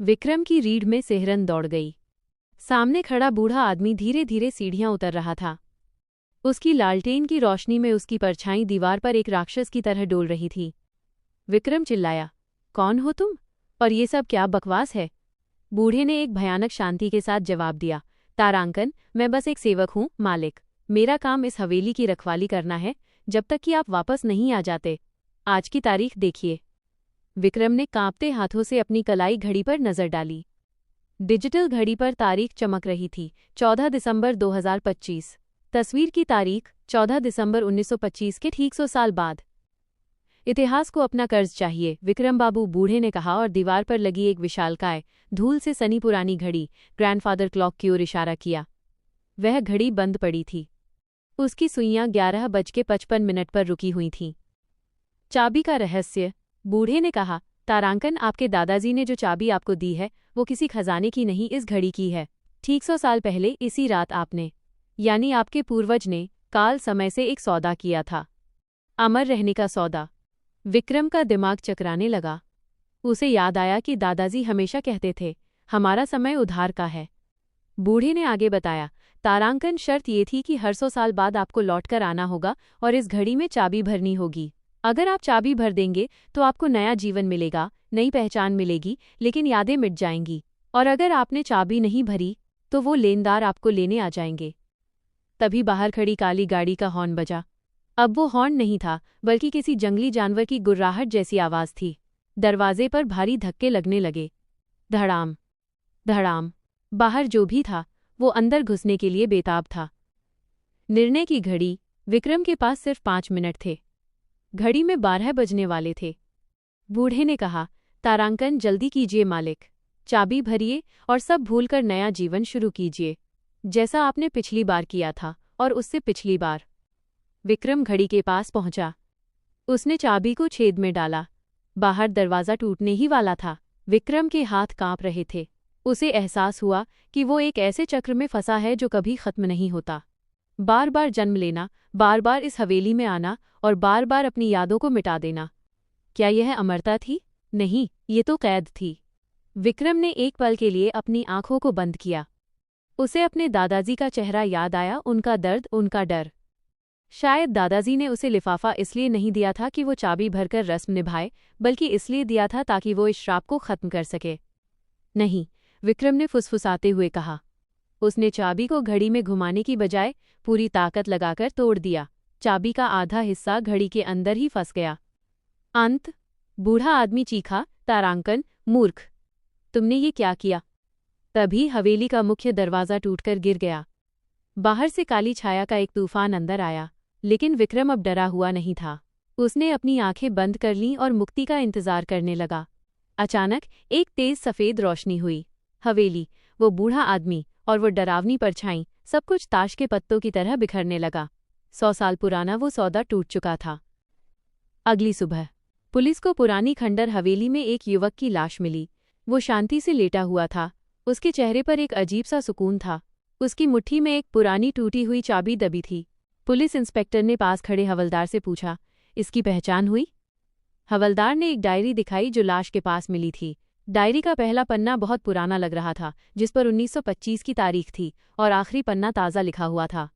विक्रम की रीढ़ में सिहरन दौड़ गई। सामने खड़ा बूढ़ा आदमी धीरे धीरे सीढ़ियां उतर रहा था। उसकी लालटेन की रोशनी में उसकी परछाई दीवार पर एक राक्षस की तरह डोल रही थी। विक्रम चिल्लाया, कौन हो तुम? और ये सब क्या बकवास है? बूढ़े ने एक भयानक शांति के साथ जवाब दिया, तारांकन, मैं बस एक सेवक हूँ, मालिक। मेरा काम इस हवेली की रखवाली करना है, जब तक कि आप वापस नहीं आ जाते। आज की तारीख देखिए। विक्रम ने कांपते हाथों से अपनी कलाई घड़ी पर नजर डाली। डिजिटल घड़ी पर तारीख चमक रही थी, 14 दिसंबर 2025। तस्वीर की तारीख 14 दिसंबर 1925 के ठीक 100 साल बाद। इतिहास को अपना कर्ज चाहिए, विक्रम बाबू, बूढ़े ने कहा और दीवार पर लगी एक विशालकाय, धूल से सनी पुरानी घड़ी, ग्रैंडफादर क्लॉक की ओर इशारा किया। वह घड़ी बंद पड़ी थी। उसकी सुइयां 11:55 पर रुकी हुई थीं। चाबी का रहस्य, बूढ़े ने कहा, तारांकन, आपके दादाजी ने जो चाबी आपको दी है वो किसी खजाने की नहीं, इस घड़ी की है। ठीक 100 साल पहले इसी रात आपने, यानी आपके पूर्वज ने, काल समय से एक सौदा किया था, अमर रहने का सौदा। विक्रम का दिमाग चकराने लगा। उसे याद आया कि दादाजी हमेशा कहते थे, हमारा समय उधार का है। बूढ़े ने आगे बताया, तारांकन, शर्त ये थी कि हर 100 साल बाद आपको लौटकर आना होगा और इस घड़ी में चाबी भरनी होगी। अगर आप चाबी भर देंगे तो आपको नया जीवन मिलेगा, नई पहचान मिलेगी, लेकिन यादें मिट जाएंगी। और अगर आपने चाबी नहीं भरी तो वो लेनदार आपको लेने आ जाएंगे। तभी बाहर खड़ी काली गाड़ी का हॉर्न बजा। अब वो हॉर्न नहीं था, बल्कि किसी जंगली जानवर की गुर्राहट जैसी आवाज थी। दरवाजे पर भारी धक्के लगने लगे। धड़ाम धड़ाम। बाहर जो भी था वो अंदर घुसने के लिए बेताब था। निर्णय की घड़ी। विक्रम के पास सिर्फ 5 मिनट थे। घड़ी में 12 बजने वाले थे। बूढ़े ने कहा, तारांकन, जल्दी कीजिए मालिक, चाबी भरिए और सब भूलकर नया जीवन शुरू कीजिए, जैसा आपने पिछली बार किया था और उससे पिछली बार। विक्रम घड़ी के पास पहुंचा। उसने चाबी को छेद में डाला। बाहर दरवाज़ा टूटने ही वाला था। विक्रम के हाथ कांप रहे थे। उसे एहसास हुआ कि वो एक ऐसे चक्र में फंसा है जो कभी खत्म नहीं होता। बार बार जन्म लेना, बार बार इस हवेली में आना और बार बार अपनी यादों को मिटा देना। क्या यह अमरता थी? नहीं, ये तो कैद थी। विक्रम ने एक पल के लिए अपनी आंखों को बंद किया। उसे अपने दादाजी का चेहरा याद आया, उनका दर्द, उनका डर। शायद दादाजी ने उसे लिफाफा इसलिए नहीं दिया था कि वो चाबी भरकर रस्म निभाए, बल्कि इसलिए दिया था ताकि वो इस श्राप को खत्म कर सके। नहीं, विक्रम ने फुसफुसाते हुए कहा। उसने चाबी को घड़ी में घुमाने की बजाय पूरी ताकत लगाकर तोड़ दिया। चाबी का आधा हिस्सा घड़ी के अंदर ही फंस गया। अंत। बूढ़ा आदमी चीखा, तारांकन, मूर्ख, तुमने ये क्या किया? तभी हवेली का मुख्य दरवाज़ा टूटकर गिर गया। बाहर से काली छाया का एक तूफान अंदर आया, लेकिन विक्रम अब डरा हुआ नहीं था। उसने अपनी आंखें बंद कर लीं और मुक्ति का इंतजार करने लगा। अचानक एक तेज सफ़ेद रोशनी हुई। हवेली, वो बूढ़ा आदमी और वो डरावनी परछाई, सब कुछ ताश के पत्तों की तरह बिखरने लगा। 100 साल पुराना वो सौदा टूट चुका था। अगली सुबह पुलिस को पुरानी खंडर हवेली में एक युवक की लाश मिली। वो शांति से लेटा हुआ था। उसके चेहरे पर एक अजीब सा सुकून था। उसकी मुट्ठी में एक पुरानी टूटी हुई चाबी दबी थी। पुलिस इंस्पेक्टर ने पास खड़े हवलदार से पूछा, इसकी पहचान हुई? हवलदार ने एक डायरी दिखाई जो लाश के पास मिली थी। डायरी का पहला पन्ना बहुत पुराना लग रहा था, जिस पर 1925 की तारीख थी, और आखिरी पन्ना ताज़ा लिखा हुआ था।